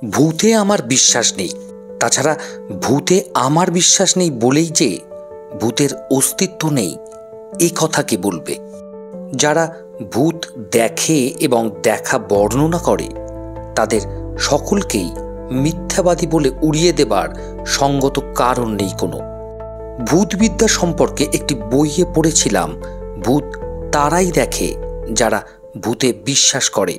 ভূতে আমার বিশ্বাস নেই। তাছাড়া ভূতে আমার বিশ্বাস নেই বলেই যে ভূতের অস্তিত্ব নেই এ কথা কে বলবে? যারা ভূত দেখে এবং দেখা বর্ণনা করে তাদের সকলকেই মিথ্যাবাদী বলে উড়িয়ে দেবার সঙ্গত কারণ নেই কোনো। ভূতবিদ্যা সম্পর্কে একটি বইয়ে পড়েছিলাম, ভূত তারাই দেখে যারা ভূতে বিশ্বাস করে।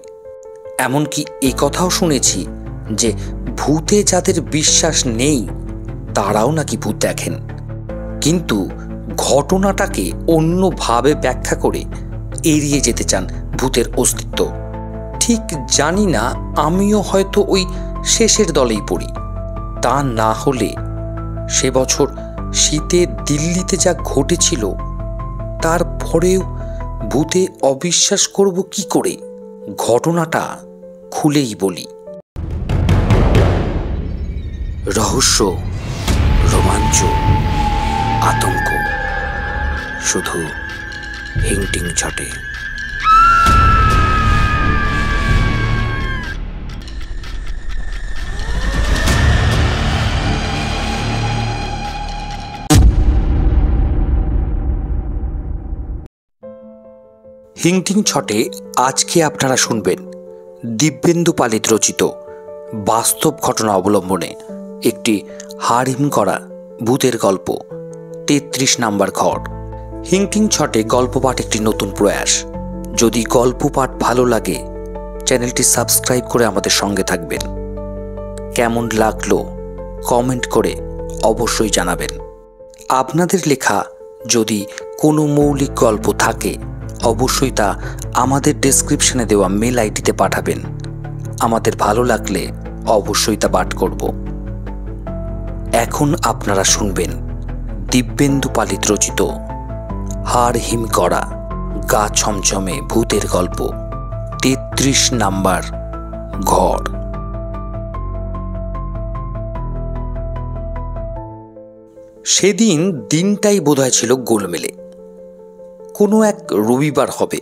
এমনকি এ কথাও শুনেছি যে ভূতে যাদের বিশ্বাস নেই তারাও নাকি ভূত দেখেন, কিন্তু ঘটনাটাকে অন্যভাবে ব্যাখ্যা করে এড়িয়ে যেতে চান ভূতের অস্তিত্ব। ঠিক জানি না, আমিও হয়তো ওই শেষের দলেই পড়ি। তা না হলে সে বছর শীতে দিল্লিতে যা ঘটেছিল তারপরেও ভূতে অবিশ্বাস করব কি করে? ঘটনাটা খুলেই বলি। রহস্য, রোমাঞ্চ, আতঙ্ক, শুধু হিংটিং ছটে। হিংটিং ছটে আজকে আপনারা শুনবেন দিব্যেন্দু পালিত রচিত বাস্তব ঘটনা অবলম্বনে একটি হাড়হিম করা ভূতের গল্প, ৩৩ নাম্বার ঘর। হিংটিং ছটে গল্প পাঠ একটি নতুন প্রয়াস। যদি গল্প পাঠ ভালো লাগে চ্যানেলটি সাবস্ক্রাইব করে আমাদের সঙ্গে থাকবেন। কেমন লাগলো কমেন্ট করে অবশ্যই জানাবেন। আপনাদের লেখা যদি কোনো মৌলিক গল্প থাকে অবশ্যই তা আমাদের ডেসক্রিপশনে দেওয়া মেল আইডিতে পাঠাবেন। আমাদের ভালো লাগলে অবশ্যই তা পাঠ করব। এখন আপনারা শুনবেন দিব্যেন্দু পালিত রচিত হাড়হিম করা গা ছমছমে ভূতের গল্প, ৩৩ নাম্বার ঘর। সেদিন দিনটাই বোধহয় ছিল গোলমেলে। কোনো এক রবিবার হবে।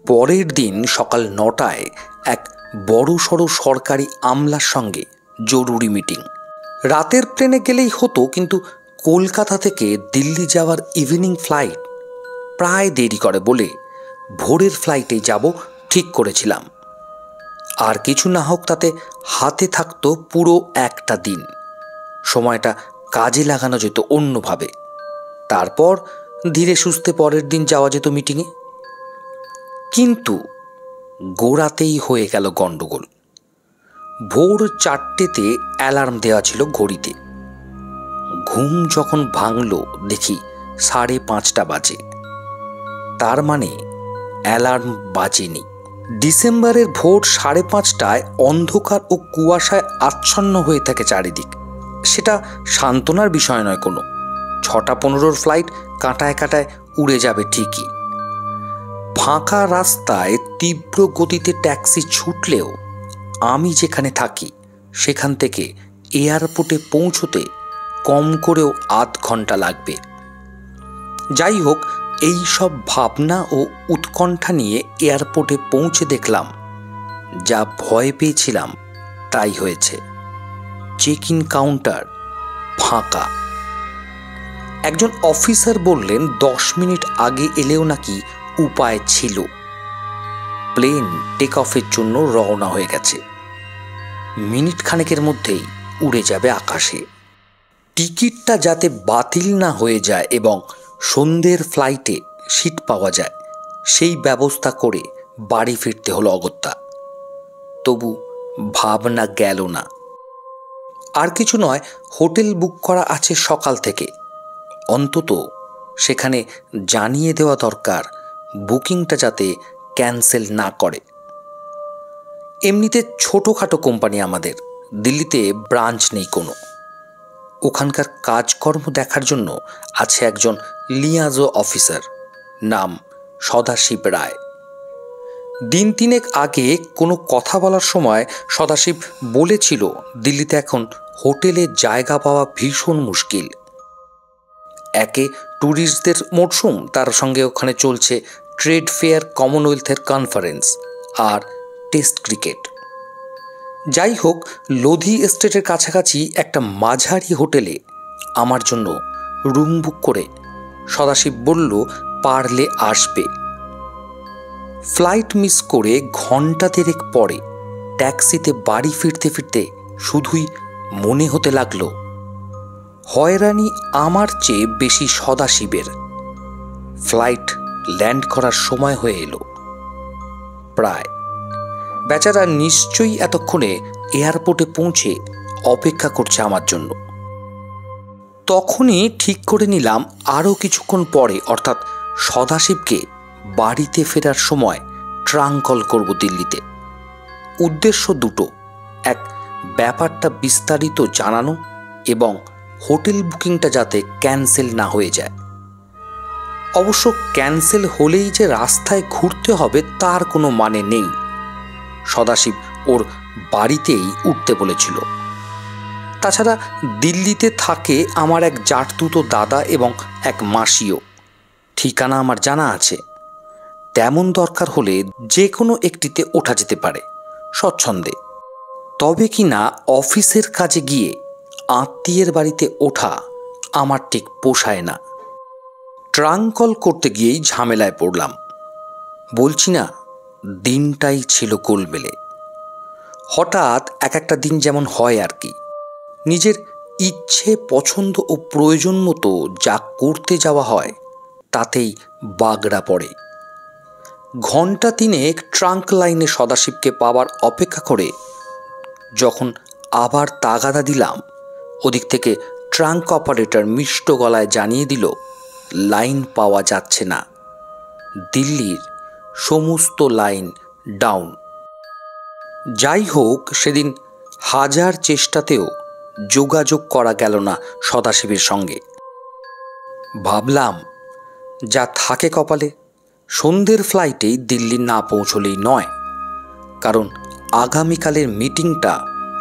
পরের দিন সকাল ৯টায় এক বড়সড় সরকারি আমলার সঙ্গে জরুরি মিটিং। রাতের প্লেনে গেলেই হতো, কিন্তু কলকাতা থেকে দিল্লি যাওয়ার ইভিনিং ফ্লাইট প্রায় দেরি করে বলে ভোরের ফ্লাইটে যাব ঠিক করেছিলাম। আর কিছু না হোক তাতে হাতে থাকতো পুরো একটা দিন। সময়টা কাজে লাগানো যেত অন্যভাবে। তারপর ধীরে সুস্থে পরের দিন যাওয়া যেত মিটিংয়ে। কিন্তু গোড়াতেই হয়ে গেল গণ্ডগোল। ভোর ৪টেতে অ্যালার্ম দেওয়া ছিল ঘড়িতে। ঘুম যখন ভাঙল দেখি ৫:৩০ বাজে। তার মানে অ্যালার্ম বাজেনি। ডিসেম্বরের ভোর ৫:৩০টায় অন্ধকার ও কুয়াশায় আচ্ছন্ন হয়ে থাকে চারিদিক। সেটা সান্ত্বনার বিষয় নয় কোনো। ৬টা ১৫-র ফ্লাইট কাঁটায় কাঁটায় উড়ে যাবে ঠিকই। ফাঁকা রাস্তায় তীব্র গতিতে ট্যাক্সি ছুটলেও আমি যেখানে থাকি সেখান থেকে এয়ারপোর্টে পৌঁছতে কম করেও আধ ঘন্টা লাগবে। যাই হোক, এই সব ভাবনা ও উৎকণ্ঠা নিয়ে এয়ারপোর্টে পৌঁছে দেখলাম যা ভয় পেয়েছিলাম তাই হয়েছে। চেক ইন কাউন্টার ফাঁকা। একজন অফিসার বললেন ১০ মিনিট আগে এলেও নাকি উপায় ছিল। প্লেন টেক অফের জন্য রওনা হয়ে গেছে। মিনিট খানেকের মধ্যেই উড়ে যাবে আকাশে। টিকিটটা যাতে বাতিল না হয়ে যায় এবং সন্ধ্যের ফ্লাইটে সিট পাওয়া যায় সেই ব্যবস্থা করে বাড়ি ফিরতে হলো অগত্যা। তবু ভাবনা গেল না। আর কিছু নয়, হোটেল বুক করা আছে সকাল থেকে। অন্তত সেখানে জানিয়ে দেওয়া দরকার বুকিংটা যাতে ক্যান্সেল না করে। এমনিতে ছোটোখাটো কোম্পানি আমাদের, দিল্লিতে ব্রাঞ্চ নেই কোনো। ওখানকার কাজকর্ম দেখার জন্য আছে একজন লিয়াজো অফিসার, নাম সদাশিব রায়। দিন ৩ আগে কোনো কথা বলার সময় সদাশিব বলেছিল দিল্লিতে এখন হোটেলে জায়গা পাওয়া ভীষণ মুশকিল। একে ট্যুরিস্টদের মরশুম, তার সঙ্গে ওখানে চলছে ট্রেড ফেয়ার, কমনওয়েলথের কনফারেন্স আর টেস্ট ক্রিকেট। যাই হোক, লোধি এস্টেটের কাছাকাছি একটা মাঝারি হোটেলে আমার জন্য রুম বুক করে সদাশিব বলল পারলে আসবে। ফ্লাইট মিস করে ঘন্টা দেড়েক পরে ট্যাক্সিতে বাড়ি ফিরতে ফিরতে শুধুই মনে হতে লাগলো হয়রানি আমার চেয়ে বেশি সদাশিবের। ফ্লাইট ল্যান্ড করার সময় হয়ে এলো প্রায়। বেচারা নিশ্চয়ই এতক্ষণে এয়ারপোর্টে পৌঁছে অপেক্ষা করছে আমার জন্য। তখনই ঠিক করে নিলাম আরও কিছুক্ষণ পরে, অর্থাৎ সদাশিবকে বাড়িতে ফেরার সময় ট্রাঙ্ক কল করব দিল্লিতে। উদ্দেশ্য দুটো, এক, ব্যাপারটা বিস্তারিত জানানো এবং হোটেল বুকিংটা যাতে ক্যান্সেল না হয়ে যায়। অবশ্য ক্যান্সেল হলেই যে রাস্তায় ঘুরতে হবে তার কোনো মানে নেই। সদাশিব ওর বাড়িতেই উঠতে বলেছিল। তাছাড়া দিল্লিতে থাকে আমার এক জাটতুতো দাদা এবং এক মাসিও, ঠিকানা আমার জানা আছে। তেমন দরকার হলে যে কোনো একটিতে ওঠা যেতে পারে স্বচ্ছন্দে। তবে কি না অফিসের কাজে গিয়ে আত্মীয়ের বাড়িতে ওঠা আমার ঠিক পোষায় না। ট্রাঙ্ক কল করতে গিয়েই ঝামেলায় পড়লাম। বলছি না, দিনটাই ছিল গোলমেলে। হঠাৎ এক একটা দিন যেমন হয় আর কি, নিজের ইচ্ছে পছন্দ ও প্রয়োজন মতো যা করতে যাওয়া হয় তাতেই বাগড়া পড়ে। ঘন্টা তিনেক ট্রাঙ্ক লাইনে সদাশিবকে পাওয়ার অপেক্ষা করে যখন আবার তাগাদা দিলাম, ওদিক থেকে ট্রাঙ্ক অপারেটর মিষ্ট গলায় জানিয়ে দিল লাইন পাওয়া যাচ্ছে না, দিল্লির সমস্ত লাইন ডাউন। যাই হোক, সেদিন হাজার চেষ্টাতেও যোগাযোগ করা গেল না সদাশিবের সঙ্গে। ভাবলাম যা থাকে কপালে, সন্ধ্যের ফ্লাইটেই দিল্লি না পৌঁছলেই নয়, কারণ আগামীকালের মিটিংটা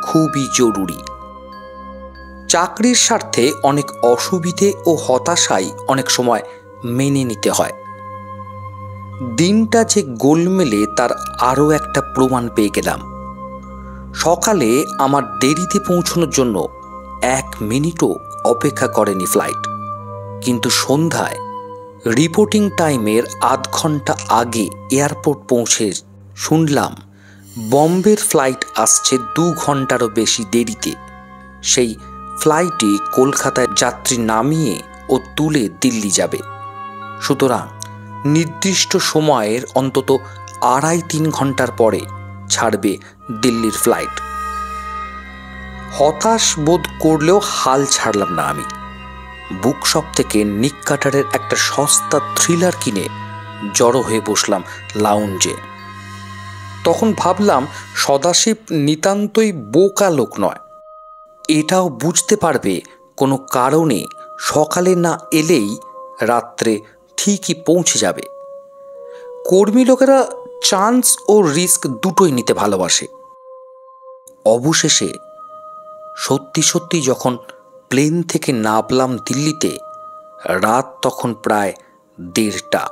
খুবই জরুরি। চাকরির স্বার্থে অনেক অসুবিধে ও হতাশাই অনেক সময় মেনে নিতে হয়। দিনটা যে গোলমেলে তার আরও একটা প্রমাণ পেয়ে গেলাম। সকালে আমার দেরিতে পৌঁছানোর জন্য 1 মিনিটও অপেক্ষা করেনি ফ্লাইট, কিন্তু সন্ধ্যায় রিপোর্টিং টাইমের আধ ঘন্টা আগে এয়ারপোর্ট পৌঁছে শুনলাম বম্বের ফ্লাইট আসছে 2 ঘন্টারও বেশি দেরিতে। সেই ফ্লাইটে কলকাতায় যাত্রী নামিয়ে ও তুলে দিল্লি যাবে। সুতরাং নির্দিষ্ট সময়ের অন্তত 2.5-3 ঘন্টার পরে ছাড়বে দিল্লির ফ্লাইট। হতাশ বোধ করলেও হাল ছাড়লাম না আমি। বুকশপ থেকে নিক কাটারের একটা সস্তা থ্রিলার কিনে জড়ো হয়ে বসলাম লাউঞ্জে। তখন ভাবলাম সদাশিব নিতান্তই বোকা লোক নয়, এটাও বুঝতে পারবে কোনো কারণে সকালে না এলেই রাত্রে ঠিকই পৌঁছে যাবে। কর্মী লোকেরা চান্স ও রিস্ক দুটোই নিতে ভালোবাসে। অবশেষে সত্যি সত্যি যখন প্লেন থেকে নামলাম দিল্লিতে, রাত তখন প্রায় 1:30।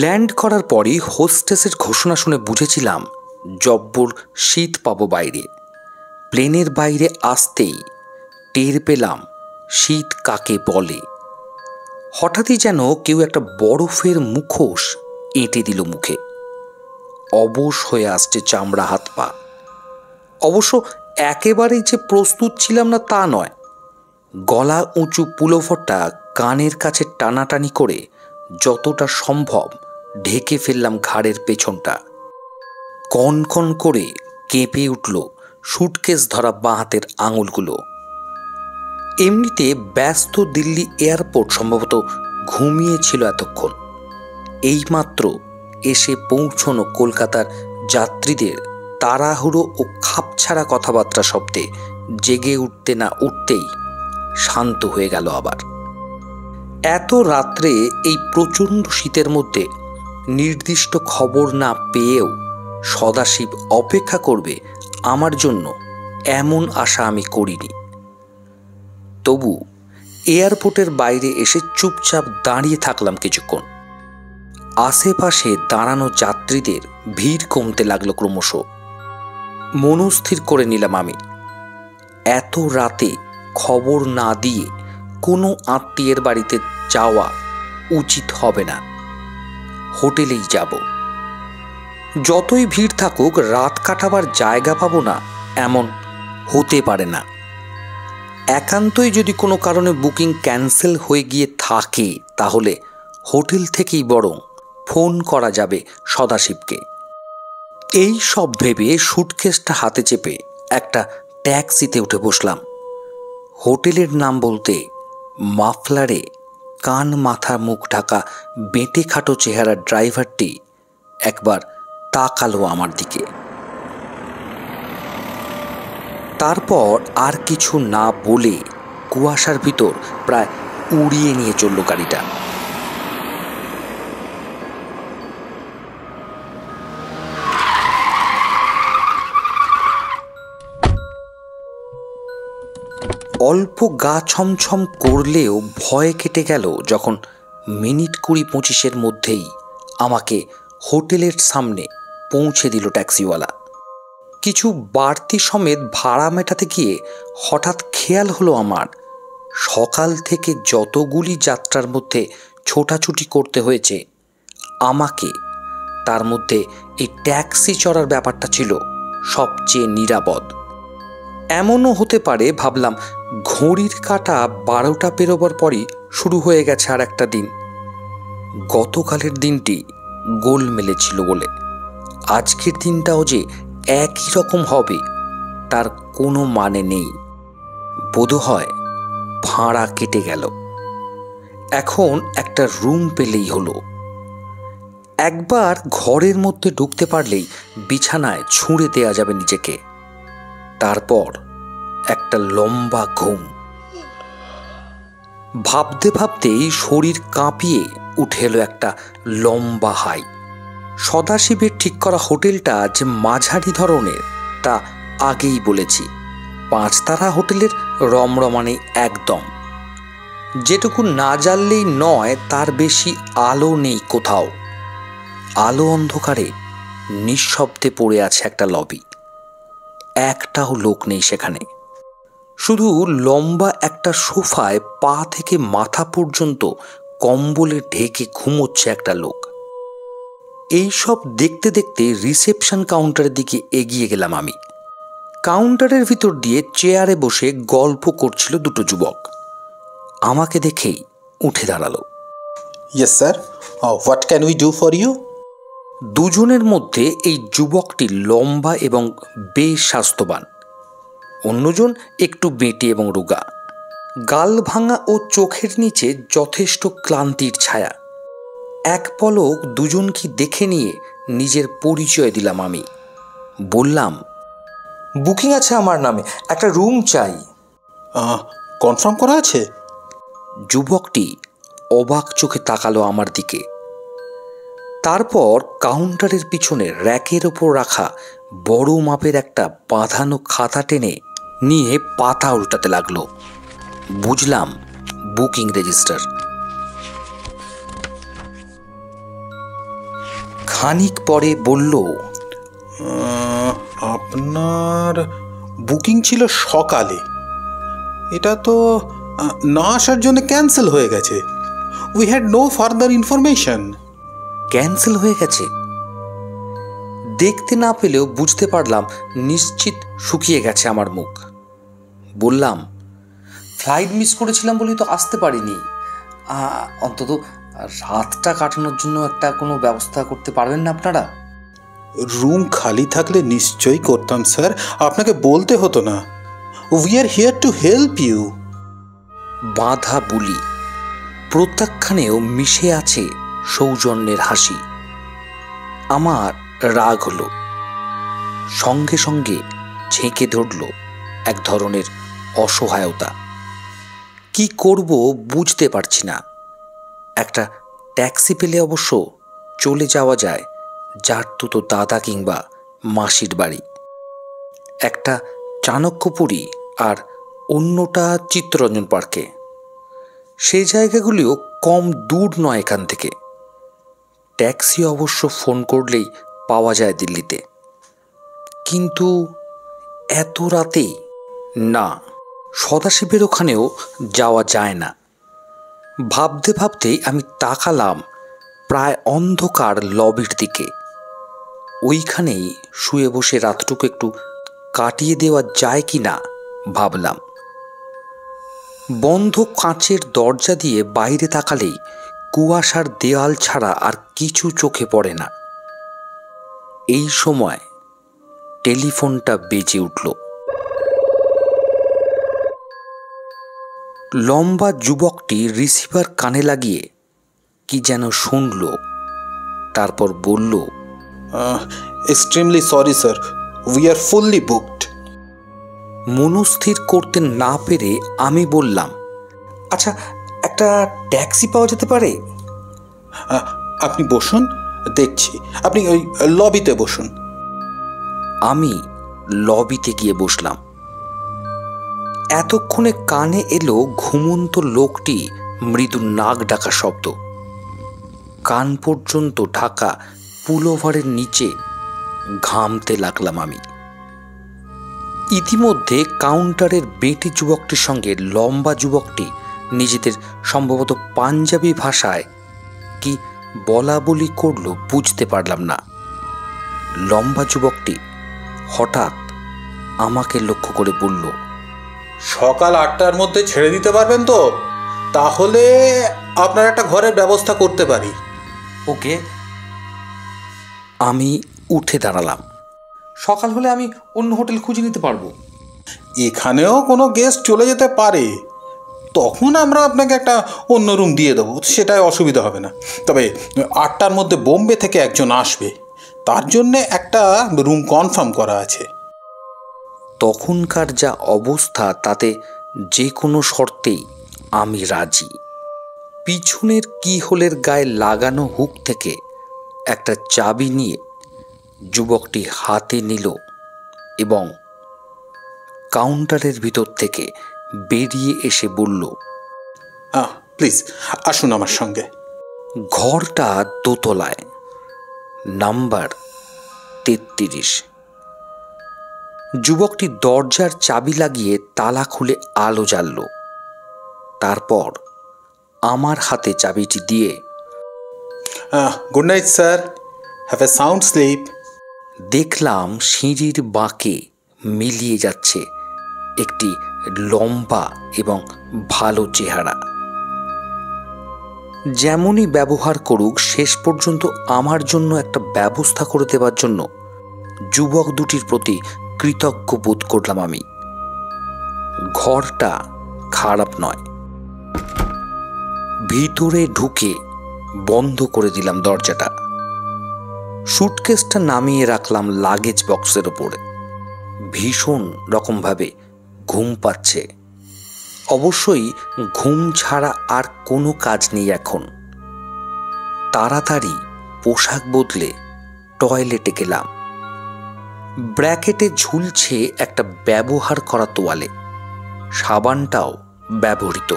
ল্যান্ড করার পরই হোস্টেসের ঘোষণা শুনে বুঝেছিলাম জব্বর শীত পাবো বাইরে। প্লেনের বাইরে আসতেই টের পেলাম শীত কাকে বলে। হঠাৎই যেন কেউ একটা বরফের মুখোশ এঁটে দিল মুখে। অবশ হয়ে আসছে চামড়া হাত পা। অবশ্য একেবারেই যে প্রস্তুত ছিলাম না তা নয়। গলা উঁচু পুলোভরটা কানের কাছে টানাটানি করে যতটা সম্ভব ঢেকে ফেললাম ঘাড়ের পেছনটা। কনকন করে কেঁপে উঠল সুটকেস ধরা বাঁ হাতের আঙুলগুলো। এমনিতে ব্যস্ত দিল্লি এয়ারপোর্ট সম্ভবত ঘুমিয়েছিল এতক্ষণ। এইমাত্র এসে পৌঁছনো কলকাতার যাত্রীদের তাড়াহুড়ো ও খাপছাড়া কথাবার্তা শব্দে জেগে উঠতে না উঠতেই শান্ত হয়ে গেল আবার। এত রাত্রে এই প্রচণ্ড শীতের মধ্যে নির্দিষ্ট খবর না পেয়েও সদাশিব অপেক্ষা করবে আমার জন্য, এমন আশা আমি করিনি। তবু এয়ারপোর্টের বাইরে এসে চুপচাপ দাঁড়িয়ে থাকলাম কিছুক্ষণ। আশেপাশে দাঁড়ানো যাত্রীদের ভিড় কমতে লাগলো ক্রমশ। মনস্থির করে নিলাম আমি এত রাতে খবর না দিয়ে কোনো আত্মীয়ের বাড়িতে যাওয়া উচিত হবে না। হোটেলেই যাব। যতই ভিড় থাকুক রাত কাটাবার জায়গা পাবো না এমন হতে পারে না। একান্তই যদি কোনো কারণে বুকিং ক্যান্সেল হয়ে গিয়ে থাকে তাহলে হোটেল থেকেই বরং ফোন করা যাবে সদাশিবকে। এই সব ভেবে সুটকেসটা হাতে চেপে একটা ট্যাক্সিতে উঠে বসলাম। হোটেলের নাম বলতে মাফলারে কান মাথা মুখ ঢাকা বেঁটে খাটো চেহারার ড্রাইভারটি একবার তাকালো আমার দিকে। তারপর আর কিছু না বলে কুয়াশার ভিতর প্রায় উড়িয়ে নিয়ে চলল গাড়িটা। অল্প গা ছমছম করলেও ভয় কেটে গেল যখন মিনিট 20-25 মধ্যেই আমাকে হোটেলের সামনে পৌঁছে দিল ট্যাক্সিওয়ালা। কিছু বাড়তি সমেত ভাড়া মেটাতে গিয়ে হঠাৎ খেয়াল হলো আমার সকাল থেকে যতগুলি যাত্রার মধ্যে ছোটাছুটি করতে হয়েছে আমাকে, তার মধ্যে এই ট্যাক্সি চড়ার ব্যাপারটা ছিল সবচেয়ে নিরাপদ। এমনও হতে পারে ভাবলাম, ঘড়ির কাঁটা 12টা পেরোবার পরই শুরু হয়ে গেছে আর একটা দিন। গতকালের দিনটি গোলমেলে ছিল বলে আজকের দিনটাও যে একই রকম হবে তার কোনো মানে নেই। বোধহয় ভাড়া কেটে গেল। এখন একটা রুম পেলেই হলো। একবার ঘরের মধ্যে ঢুকতে পারলেই বিছানায় ছুঁড়ে দেয়া যাবে নিজেকে। তারপর একটা লম্বা ঘুম। ভাবতে ভাবতেই শরীর কাঁপিয়ে উঠে এলো একটা লম্বা হাই। সদাশিবের ঠিক করা হোটেলটা যে মাঝারি ধরনের তা আগেই বলেছি। 5 তারা হোটেলের রমরমানি একদম। যেটুকু না জ্বাললেই নয় তার বেশি আলো নেই কোথাও। আলো অন্ধকারে নিঃশব্দে পড়ে আছে একটা লবি। একটাও লোক নেই সেখানে। শুধু লম্বা একটা সোফায় পা থেকে মাথা পর্যন্ত কম্বলে ঢেকে ঘুমোচ্ছে একটা লোক। এই সব দেখতে দেখতে রিসেপশন কাউন্টারের দিকে এগিয়ে গেলাম আমি। কাউন্টারের ভিতর দিয়ে চেয়ারে বসে গল্প করছিল দুটো যুবক। আমাকে দেখেই উঠে দাঁড়ালো। Yes sir, what can we do for you? দুজনের মধ্যে এই যুবকটি লম্বা এবং বেশ স্বাস্থ্যবান। অন্যজন একটু বেঁটে এবং রোগা। গাল ভাঙা ও চোখের নিচে যথেষ্ট ক্লান্তির ছায়া। এক পলক দুজনকে দেখে নিয়ে নিজের পরিচয় দিলাম আমি। বললাম, বুকিং আছে আমার নামে, একটা রুম চাই। কনফার্ম করা আছে? যুবকটি অবাক চোখে তাকালো আমার দিকে। তারপর কাউন্টারের পিছনে র্যাকের ওপর রাখা বড় মাপের একটা বাঁধানো খাতা টেনে নিয়ে পাতা উল্টাতে লাগলো। বুঝলাম বুকিং রেজিস্টার। খানিক পরে বলল, আপনার বুকিং ছিল সকালে, এটা তো না আসার জন্য ক্যান্সেল হয়ে গেছে। We had no further information. Cancel হয়ে গেছে? দেখতে না পেলেও বুঝতে পারলাম নিশ্চিত শুকিয়ে গেছে আমার মুখ। বললাম, ফ্লাইট মিস করেছিলাম বলেই তো আসতে পারিনি। অন্তত রাতটা কাটানোর জন্য একটা কোনো ব্যবস্থা করতে পারবেন না আপনারা? রুম খালি থাকলে নিশ্চয়ই করতাম স্যার, আপনাকে বলতে হতো না। We are here to help you. বাঁধা বুলি, প্রত্যাখ্যানেও মিশে আছে সৌজন্যের হাসি। আমার রাগ হলো, সঙ্গে সঙ্গে ঝেঁকে ধরল এক ধরনের অসহায়তা। কি করব বুঝতে পারছি না। একটা ট্যাক্সি পেলে অবশ্য চলে যাওয়া যায় যার তো দাদা কিংবা মাসির বাড়ি। একটা চাণক্যপুরী আর অন্যটা চিত্তরঞ্জন পার্কে। সেই জায়গাগুলিও কম দূর নয় এখান থেকে। ট্যাক্সি অবশ্য ফোন করলেই পাওয়া যায় দিল্লিতে। কিন্তু এত রাতে? না, সদাশিবের ওখানেও যাওয়া যায় না। ভাবতে ভাবতেই আমি তাকালাম প্রায় অন্ধকার লবির দিকে। ওইখানেই শুয়ে বসে রাতটুকু একটু কাটিয়ে দেওয়া যায় কি না ভাবলাম। বন্ধ কাঁচের দরজা দিয়ে বাইরে তাকালেই কুয়াশার দেয়াল ছাড়া আর কিছু চোখে পড়ে না। এই সময় টেলিফোনটা বেজে উঠল। লম্বা যুবকটি রিসিভার কানে লাগিয়ে কি যেন শুনল, তারপর বলল, extremely sorry sir, we are fully booked. মনস্থির করতে না পেরে আমি বললাম, আচ্ছা, একটা ট্যাক্সি পাওয়া যেতে পারে? আপনি বসুন, দেখছি। আপনি ওই লবিতে বসুন। আমি লবিতে গিয়ে বসলাম। এতক্ষণে কানে এলো ঘুমন্ত লোকটি মৃদু নাক ডাকা শব্দ। কান পর্যন্ত ঢাকা পুলোভারের নিচে ঘামতে লাগলাম আমি। ইতিমধ্যে কাউন্টারের বেঁটে যুবকটির সঙ্গে লম্বা যুবকটি নিজেদের সম্ভবত পাঞ্জাবি ভাষায় কি বলা বলি করল বুঝতে পারলাম না। লম্বা যুবকটি হঠাৎ আমাকে লক্ষ্য করে বলল, সকাল 8টার মধ্যে ছেড়ে দিতে পারবেন তো? তাহলে আপনার একটা ঘরের ব্যবস্থা করতে পারি। ওকে। আমি উঠে দাঁড়ালাম। সকাল হলে আমি অন্য হোটেল খুঁজে নিতে পারবো। এখানেও কোনো গেস্ট চলে যেতে পারে, তখন আমরা আপনাকে একটা অন্য রুম দিয়ে দেবো, সেটাই অসুবিধা হবে না। তবে 8টার মধ্যে বোম্বে থেকে একজন আসবে, তার জন্যে একটা রুম কনফার্ম করা আছে। তখনকার যা অবস্থা তাতে যে কোনো শর্তেই আমি রাজি। পিছনের কিহোলের গায়ে লাগানো হুক থেকে একটা চাবি নিয়ে যুবকটি হাতে নিল এবং কাউন্টারের ভিতর থেকে বেরিয়ে এসে বলল, প্লিজ আসুন আমার সঙ্গে। ঘরটা দোতলায়, নাম্বার 33। যুবকটি দরজার চাবি লাগিয়ে তালা খুলে আলো জ্বালল। তারপর আমার হাতে চাবিটি দিয়ে, good night sir, have a sound sleep. দেখলাম সিঁড়ির বাঁকে মিলিয়ে যাচ্ছে একটি লম্বা এবং ভালো চেহারা। যেমনই ব্যবহার করুক, শেষ পর্যন্ত আমার জন্য একটা ব্যবস্থা করে দেওয়ার জন্য যুবক দুটির প্রতি কৃতজ্ঞ বোধ করলাম আমি। ঘরটা খারাপ নয়। ভিতরে ঢুকে বন্ধ করে দিলাম দরজাটা। সুটকেসটা নামিয়ে রাখলাম লাগেজ বক্সের ওপরে। ভীষণ রকমভাবে ঘুম পাচ্ছে। অবশ্যই ঘুম ছাড়া আর কোনো কাজ নেই এখন। তাড়াতাড়ি পোশাক বদলে টয়লেটে গেলাম। ব্র্যাকেটে ঝুলছে একটা ব্যবহার করা তোয়ালে, সাবানটাও ব্যবহৃত।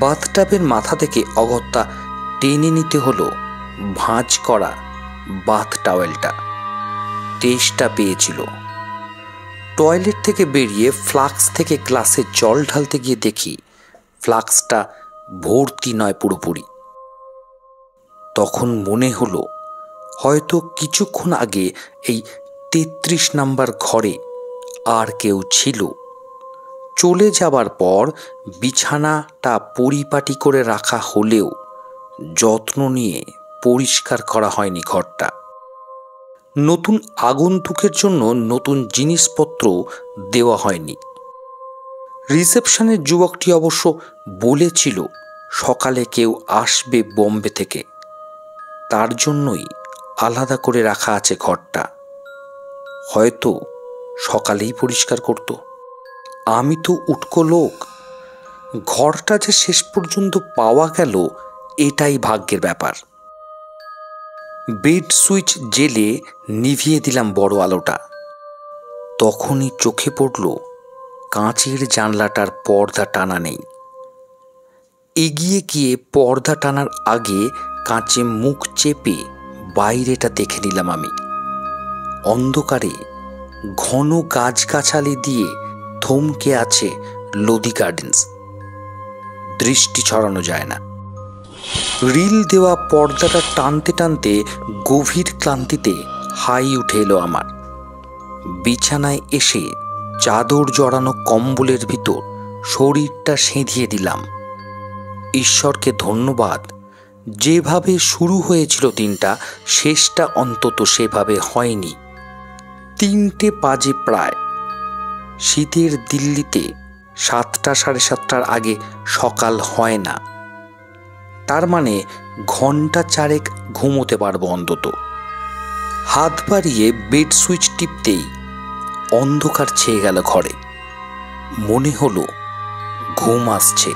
বাথটাবের মাথা থেকে অগত্যা টেনে নিতে হলো ভাঁজ করা বাথ টাওয়েলটা। তেষ্টা পেয়েছিল। টয়লেট থেকে বেরিয়ে ফ্লাক্স থেকে গ্লাসে জল ঢালতে গিয়ে দেখি ফ্লাক্সটা ভর্তি নয় পুরোপুরি। তখন মনে হলো হয়তো কিছুক্ষণ আগে এই 33 নাম্বার ঘরে আর কেউ ছিল। চলে যাবার পর বিছানাটা পরিপাটি করে রাখা হলেও যত্ন নিয়ে পরিষ্কার করা হয়নি ঘরটা। নতুন আগন্তুকের জন্য নতুন জিনিসপত্র দেওয়া হয়নি। রিসেপশনের যুবকটি অবশ্য বলেছিল সকালে কেউ আসবে বোম্বে থেকে, তার জন্যই আলাদা করে রাখা আছে ঘরটা। হয়তো সকালেই পরিষ্কার করত। আমি তো উটকো লোক, ঘরটা যে শেষ পর্যন্ত পাওয়া গেল এটাই ভাগ্যের ব্যাপার। বেড সুইচ জেলে নিভিয়ে দিলাম বড় আলোটা। তখনই চোখে পড়ল কাঁচের জানলাটার পর্দা টানা নেই। এগিয়ে গিয়ে পর্দা টানার আগে কাঁচে মুখ চেপে বাইরেটা দেখে নিলাম আমি। অন্ধকারে ঘন গাছগাছালি দিয়ে থমকে আছে লোদি গার্ডেন্স। দৃষ্টি ছড়ানো যায় না। রিল দেওয়া পর্দাটা টানতে টানতে গভীর ক্লান্তিতে হাই উঠে এলো আমার। বিছানায় এসে চাদর জড়ানো কম্বলের ভিতর শরীরটা সেঁধিয়ে দিলাম। ঈশ্বরকে ধন্যবাদ, যেভাবে শুরু হয়েছিল দিনটা, শেষটা অন্তত সেভাবে হয়নি। 3টে বাজে প্রায়। শীতের দিল্লিতে 7টা সাড়ে 7টার আগে সকাল হয় না। তার মানে ঘন্টা 4 ঘুমোতে পারবো অন্তত। হাত বাড়িয়ে বেড সুইচ টিপতেই অন্ধকার ছেয়ে গেল ঘরে। মনে হলো ঘুম আসছে।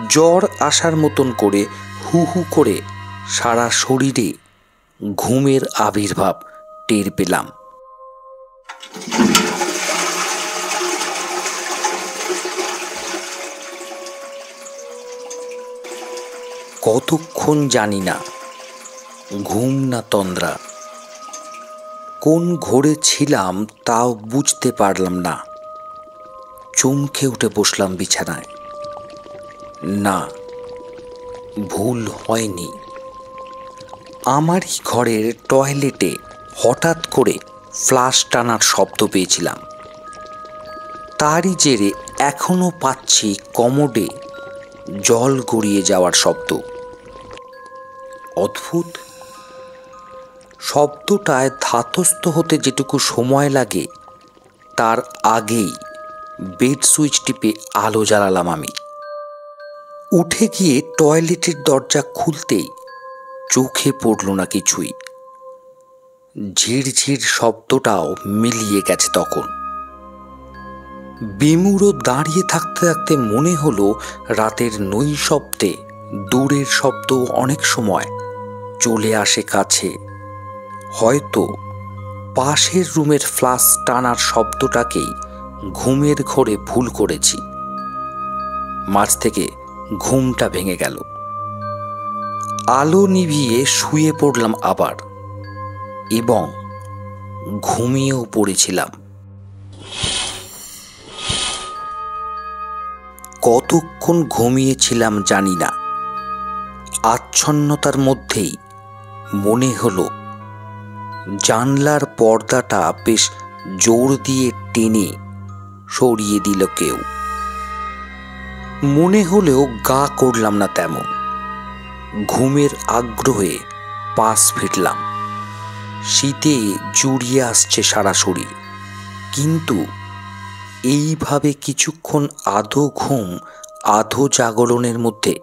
জ্বর আসার মতন করে হু হু করে সারা শরীরে ঘুমের আবির্ভাব টের পেলাম। কতক্ষণ জানি না, ঘুম না তন্দ্রা। কোন ঘোরে ছিলাম তাও বুঝতে পারলাম না। চমকে উঠে বসলাম বিছানায়। না, ভুল হয়নি। আমারই ঘরের টয়লেটে হঠাৎ করে ফ্লাশ টানার শব্দ পেয়েছিলাম। তারই জেরে এখনো পাচ্ছি কমোডে জল গড়িয়ে যাওয়ার শব্দ। অদ্ভুত, শব্দটায় ধাতস্থ হতে যেটুকু সময় লাগে তার আগেই বেড সুইচ টিপে আলো জ্বালালাম আমি। উঠে গিয়ে টয়লেটের দরজা খুলতেই চোখে পড়ল না কিছুই। ঝিরঝির শব্দটাও মিলিয়ে গেছে তখন। বিমূঢ় দাঁড়িয়ে থাকতে থাকতে মনে হলো রাতের নৈশব্দে দূরের শব্দ অনেক সময় চলে আসে কাছে। হয়তো পাশের রুমের ফ্লাশ টানার শব্দটাকেই ঘুমের ঘোরে ভুল করেছি। মাঝ থেকে ঘুমটা ভেঙে গেল। আলো নিভিয়ে শুয়ে পড়লাম আবার, এবং ঘুমিয়েও পড়েছিলাম। কতক্ষণ ঘুমিয়েছিলাম জানি না। আচ্ছন্নতার মধ্যেই মনে হলো জানলার পর্দাটা বেশ জোর দিয়ে টেনে সরিয়ে দিল কেউ। মনে হলেও গা করলাম না তেমন। ঘুমের আগ্রহে পাশ ফিরলাম। শীতে জুড়িয়ে আসছে সারা শরীর, কিন্তু এইভাবে কিছুক্ষণ আধো ঘুম আধো জাগরণের মধ্যে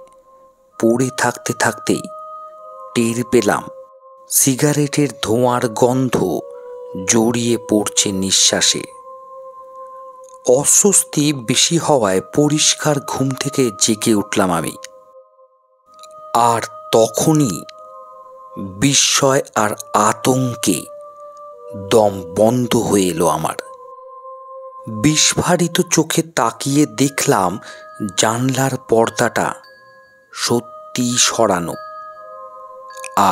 পড়ে থাকতে থাকতেই টের পেলাম সিগারেটের ধোঁয়ার গন্ধ জড়িয়ে পড়ছে নিঃশ্বাসে। অস্বস্তি বেশি হওয়ায় পরিষ্কার ঘুম থেকে জেগে উঠলাম আমি। আর তখনই বিস্ময় আর আতঙ্কে দম বন্ধ হয়ে এলো আমার। বিস্ফারিত চোখে তাকিয়ে দেখলাম জানলার পর্দাটা সত্যিই সরানো,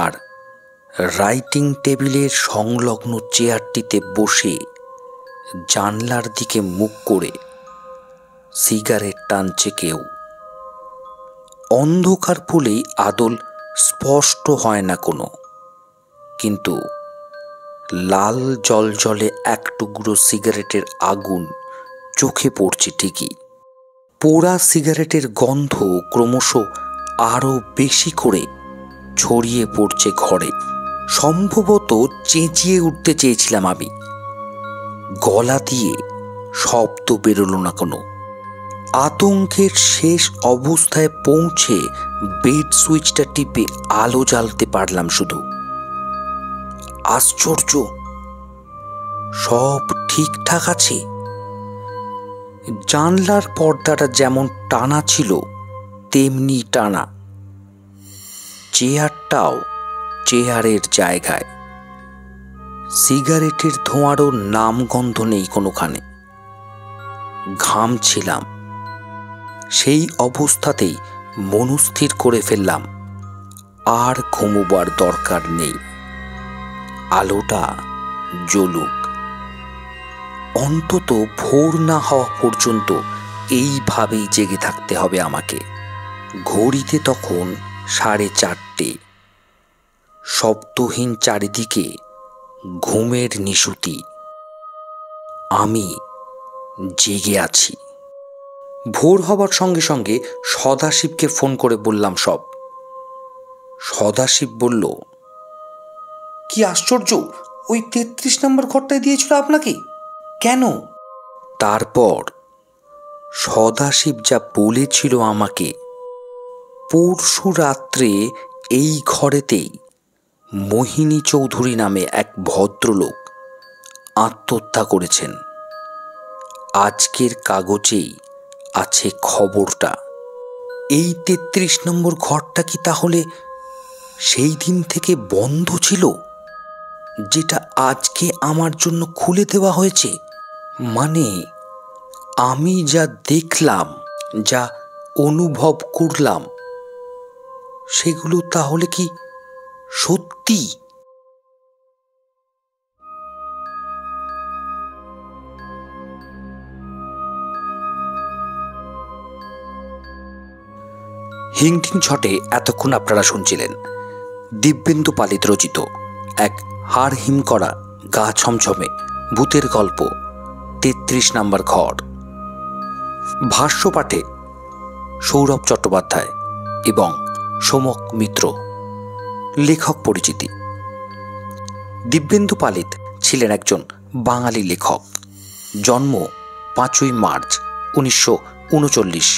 আর রাইটিং টেবিলের সংলগ্ন চেয়ারটিতে বসে জানলার দিকে মুখ করে সিগারেট টানছে কেউ। অন্ধকার বলেই আদল স্পষ্ট হয় না কোনো, কিন্তু লাল জলজলে এক টুকরো সিগারেটের আগুন চোখে পড়ছে ঠিকই। পোড়া সিগারেটের গন্ধ ক্রমশ আরো বেশি করে ছড়িয়ে পড়ছে ঘরে। সম্ভবত চেঁচিয়ে উঠতে চেয়েছিলাম আমি, গলা দিয়ে শব্দ বেরোলো না কোনো। আতঙ্কের শেষ অবস্থায় পৌঁছে বেড সুইচটা টিপে আলো জ্বালতে পারলাম শুধু। আশ্চর্য, সব ঠিকঠাক আছে। জানলার পর্দাটা যেমন টানা ছিল তেমনি টানা। চেয়ারটাও চেয়ারের জায়গায়। সিগারেটের ধোঁয়ারও নামগন্ধ নেই কোনোখানে। ঘামছিলাম। সেই অবস্থাতেই মনস্থির করে ফেললাম আর ঘুমোবার দরকার নেই, আলোটা জ্বলুক। অন্তত ভোর না হওয়া পর্যন্ত এইভাবেই জেগে থাকতে হবে আমাকে। ঘড়িতে তখন 4:30। শব্দহীন চারিদিকে ঘুমের নিশুতি। আমি জেগে আছি। ভোর হবার সঙ্গে সঙ্গে সদাশিবকে ফোন করে বললাম সব। সদাশিব বলল, কি আশ্চর্য, ওই 33 নম্বর ঘরটায় দিয়েছিল আপনাকে? কেন? তারপর সদাশিব যা বলেছিল আমাকে, পরশু রাত্রে এই ঘরেতেই মোহিনী চৌধুরী নামে এক ভদ্রলোক আত্মহত্যা করেছেন। আজকের কাগজেই আছে খবরটা। এই 33 নম্বর ঘরটা কি তাহলে সেই দিন থেকে বন্ধ ছিল, যেটা আজকে আমার জন্য খুলে দেওয়া হয়েছে? মানে আমি যা দেখলাম, যা অনুভব করলাম, সেগুলো তাহলে কি সত্যি? হিংটিং ছটে এতক্ষণ আপনারা শুনছিলেন দিব্যেন্দু পালিত রচিত এক হাড় হিম করা, গা ছমছমে ভূতের গল্প 33 নম্বর ঘর। ভাষ্য পাঠে সৌরভ চট্টোপাধ্যায় এবং সোমক মিত্র। লেখক পরিচিতি: দিব্যেন্দু পালিত ছিলেন একজন বাঙালি লেখক। জন্ম 5ই মার্চ 1939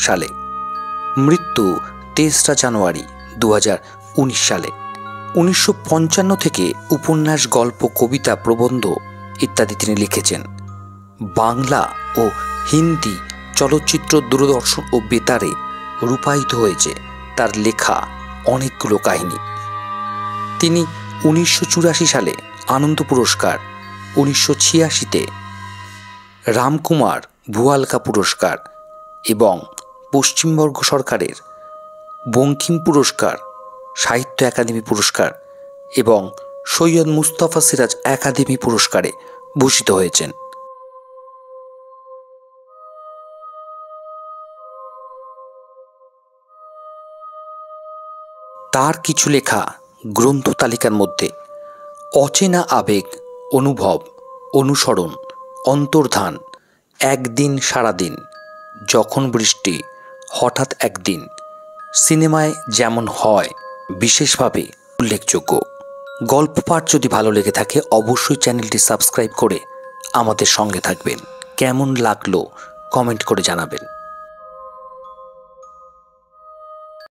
সালে, মৃত্যু 23 জানুয়ারি 2019 সালে। 1955 থেকে উপন্যাস, গল্প, কবিতা, প্রবন্ধ ইত্যাদি তিনি লিখেছেন। বাংলা ও হিন্দি চলচ্চিত্র, দূরদর্শন ও বেতারে রূপায়িত হয়েছে তার লেখা অনেকগুলো কাহিনী। তিনি 1984 সালে আনন্দ পুরস্কার, 1986-তে রামকুমার ভুয়ালকা পুরস্কার এবং পশ্চিমবঙ্গ সরকারের বঙ্কিম পুরস্কার, সাহিত্য একাডেমি পুরস্কার এবং সৈয়দ মুস্তফা সিরাজ একাডেমি পুরস্কারে ভূষিত হয়েছেন। তার কিছু লেখা গ্রন্থ তালিকার মধ্যে অচেনা আবেগ, অনুভব, অনুসরণ, অন্তর্ধান, একদিন সারাদিন, যখন বৃষ্টি, হঠাৎ একদিন, সিনেমায় যেমন হয় বিশেষভাবে উল্লেখযোগ্য। গল্প পাঠ যদি ভালো লেগে থাকে অবশ্যই চ্যানেলটি সাবস্ক্রাইব করে আমাদের সঙ্গে থাকবেন। কেমন লাগলো কমেন্ট করে জানাবেন।